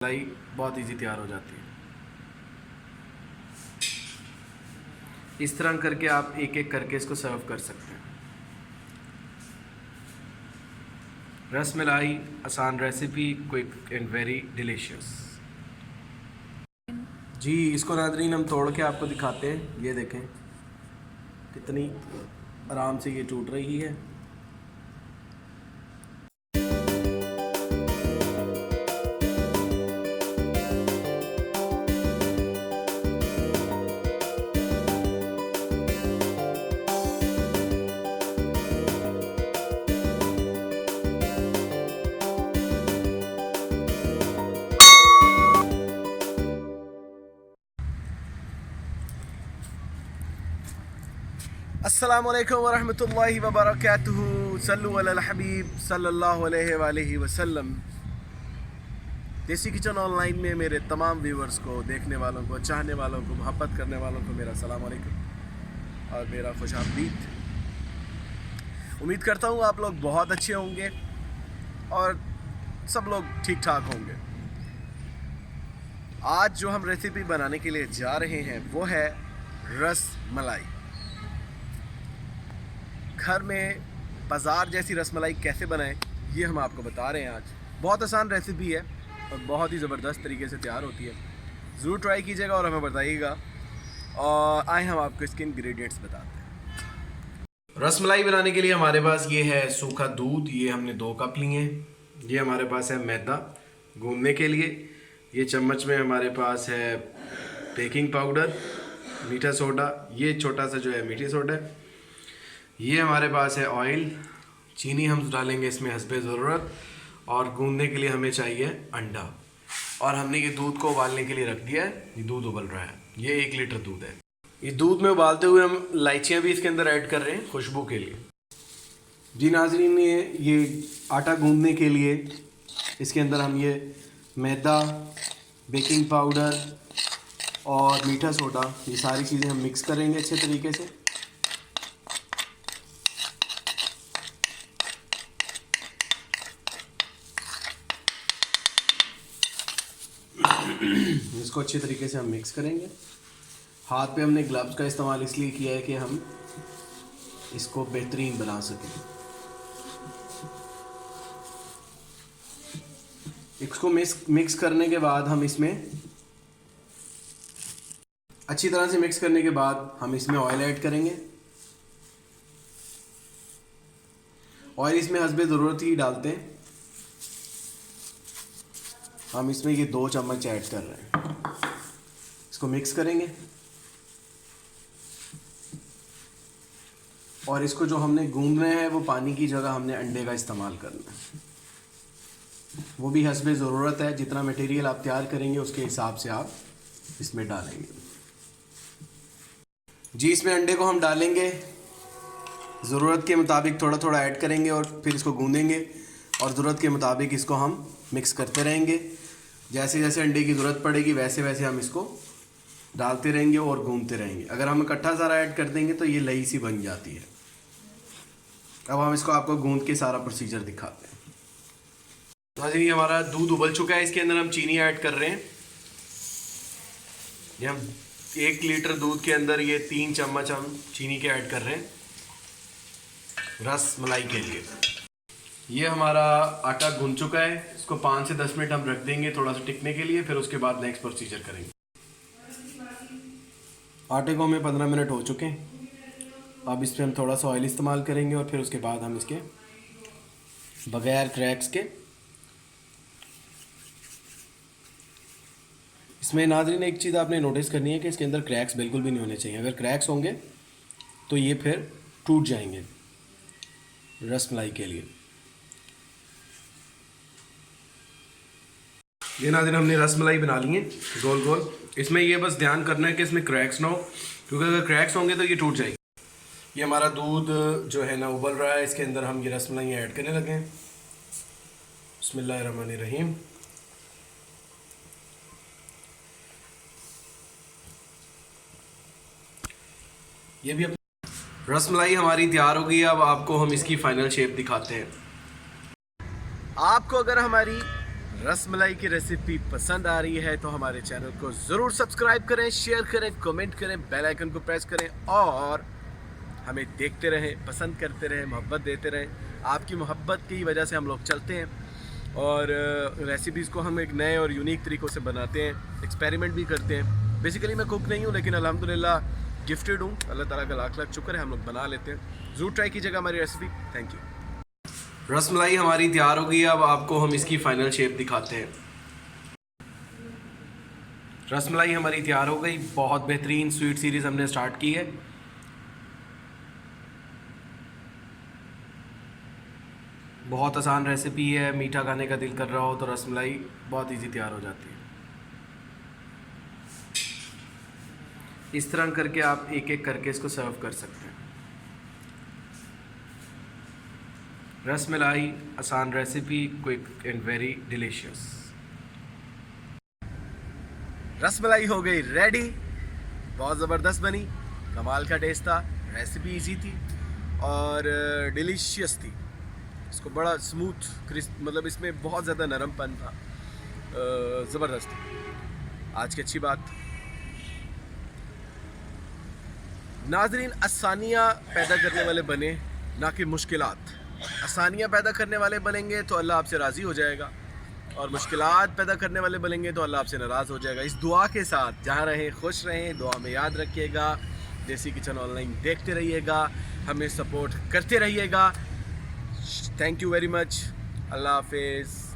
मलाई बहुत इजी तैयार हो जाती है। इस तरह करके आप एक एक करके इसको सर्व कर सकते हैं। रस मलाई आसान recipe, quick and very delicious. जी इसको नादरीन हम तोड़ के आपको दिखाते हैं। ये देखें कितनी आराम से ये टूट रही है। अस्सलामुअलैकुम वरहमतुल्लाहि वबरकातुहू। सल्लु अलल हबीब सल्लल्लाहु अलैहि वसल्लम। देसी किचन ऑनलाइन में मेरे तमाम व्यूवर्स को, देखने वालों को, चाहने वालों को, मोहब्बत करने वालों को मेरा सलाम अलैकुम और मेरा खुशामदीद। उम्मीद करता हूँ आप लोग बहुत अच्छे होंगे और सब लोग ठीक ठाक होंगे। आज जो हम रेसिपी बनाने के लिए जा रहे हैं वो है रस मलाई। घर में बाज़ार जैसी रसमलाई कैसे बनाएं ये हम आपको बता रहे हैं। आज बहुत आसान रेसिपी है और बहुत ही ज़बरदस्त तरीके से तैयार होती है। ज़रूर ट्राई कीजिएगा और हमें बताइएगा। और आए हम आपको इसके इंग्रेडिएंट्स बताते हैं। रसमलाई बनाने के लिए हमारे पास ये है सूखा दूध, ये हमने 2 कप लिए हैं। ये हमारे पास है मैदा गूंदने के लिए। ये चम्मच में हमारे पास है बेकिंग पाउडर, मीठा सोडा, ये छोटा सा जो है मीठी सोडा है। ये हमारे पास है ऑयल, चीनी हम डालेंगे इसमें हस्बे ज़रूरत, और गूंदने के लिए हमें चाहिए अंडा। और हमने ये दूध को उबालने के लिए रख दिया है। ये दूध उबल रहा है, ये 1 लीटर दूध है। ये दूध में उबालते हुए हम इलायचियाँ भी इसके अंदर ऐड कर रहे हैं खुशबू के लिए। जी नाज़रीन, ये आटा गूंदने के लिए इसके अंदर हम ये मैदा, बेकिंग पाउडर और मीठा सोडा, ये सारी चीज़ें हम मिक्स करेंगे अच्छे तरीके से। इसको अच्छे तरीके से हम मिक्स करेंगे। हाथ पे हमने ग्लव्स का इस्तेमाल इसलिए किया है कि हम इसको बेहतरीन बना सकें। इसको मिक्स करने के बाद हम इसमें अच्छी तरह से मिक्स करने के बाद हम इसमें ऑयल ऐड करेंगे। ऑयल इसमें हस्बे ज़रूरत ही डालते हैं। हम इसमें ये 2 चम्मच ऐड कर रहे हैं। इसको मिक्स करेंगे और इसको जो हमने गूंदना है वो पानी की जगह हमने अंडे का इस्तेमाल करना है। वो भी हस्बे ज़रूरत है, जितना मटेरियल आप तैयार करेंगे उसके हिसाब से आप इसमें डालेंगे। जी इसमें अंडे को हम डालेंगे, ज़रूरत के मुताबिक थोड़ा थोड़ा ऐड करेंगे और फिर इसको गूंदेंगे और ज़रूरत के मुताबिक इसको हम मिक्स करते रहेंगे। जैसे जैसे अंडे की ज़रूरत पड़ेगी वैसे वैसे हम इसको डालते रहेंगे और गूंदते रहेंगे। अगर हम इकट्ठा सारा ऐड कर देंगे तो ये लई सी बन जाती है। अब हम इसको आपको गूंद के सारा प्रोसीजर दिखाते हैं। नाज़रीन, ये हमारा दूध उबल चुका है। इसके अंदर हम चीनी ऐड कर रहे हैं। ये हम 1 लीटर दूध के अंदर ये 3 चम्मच हम चीनी के ऐड कर रहे हैं रस मलाई के लिए। ये हमारा आटा गूंद चुका है। इसको 5 से 10 मिनट हम रख देंगे थोड़ा सा टिकने के लिए, फिर उसके बाद नेक्स्ट प्रोसीजर करेंगे। आटे को हमें 15 मिनट हो चुके हैं। अब इस पर हम थोड़ा सा ऑयल इस्तेमाल करेंगे और फिर उसके बाद हम इसके बगैर क्रैक्स के इसमें नाज़रीन एक चीज़ आपने नोटिस करनी है कि इसके अंदर क्रैक्स बिल्कुल भी नहीं होने चाहिए। अगर क्रैक्स होंगे तो ये फिर टूट जाएंगे रस मलाई के लिए। ये नाज़रीन हमने रस मलाई बना ली है गोल गोल। इसमें ये बस ध्यान करना है कि इसमें क्रैक्स ना हो, क्योंकि अगर क्रैक्स होंगे तो ये टूट जाएगी। ये हमारा दूध जो है ना उबल रहा है। इसके अंदर हम ये रस मलाई ऐड करने लगे हैं। बिस्मिल्लाहिर्रहमानिर्रहीम। ये भी रस मलाई हमारी तैयार हो गई है। अब आपको हम इसकी फ़ाइनल शेप दिखाते हैं। आपको अगर हमारी रसमलाई की रेसिपी पसंद आ रही है तो हमारे चैनल को ज़रूर सब्सक्राइब करें, शेयर करें, कमेंट करें, बेल आइकन को प्रेस करें और हमें देखते रहें, पसंद करते रहें, मोहब्बत देते रहें। आपकी मोहब्बत की वजह से हम लोग चलते हैं और रेसिपीज़ को हम एक नए और यूनिक तरीक़ों से बनाते हैं, एक्सपेरिमेंट भी करते हैं। बेसिकली मैं कुक नहीं हूँ, लेकिन अल्हम्दुलिल्लाह गिफ्टेड हूँ, अल्लाह ताला का लाख लाख शुक्र है, हम लोग बना लेते हैं। ज़रूर ट्राई कीजिएगा हमारी रेसिपी। Thank you. रसमलाई हमारी तैयार हो गई है, अब आपको हम इसकी फ़ाइनल शेप दिखाते हैं। रसमलाई हमारी तैयार हो गई, बहुत बेहतरीन स्वीट सीरीज़ हमने स्टार्ट की है। बहुत आसान रेसिपी है, मीठा खाने का दिल कर रहा हो तो रसमलाई बहुत इजी तैयार हो जाती है। इस तरह करके आप एक एक करके इसको सर्व कर सकते हैं। रसमलाई आसान recipe, quick and very delicious. Rasmalai हो गई रेडी, बहुत ज़बरदस्त बनी, कमाल का टेस्ट था, रेसिपी इजी थी और डिलीशियस थी। इसको बड़ा स्मूथ क्रिस्प, मतलब इसमें बहुत ज़्यादा नरमपन था, ज़बरदस्त। आज की अच्छी बात, नाज़रीन आसानियाँ पैदा करने वाले बने, ना कि मुश्किलात। आसानियाँ पैदा करने वाले बनेंगे तो अल्लाह आपसे राज़ी हो जाएगा और मुश्किलात पैदा करने वाले बनेंगे तो अल्लाह आपसे नाराज़ हो जाएगा। इस दुआ के साथ जहाँ रहें खुश रहें, दुआ में याद रखिएगा। देसी किचन ऑनलाइन देखते रहिएगा, हमें सपोर्ट करते रहिएगा। Thank you very much. अल्लाह हाफिज़।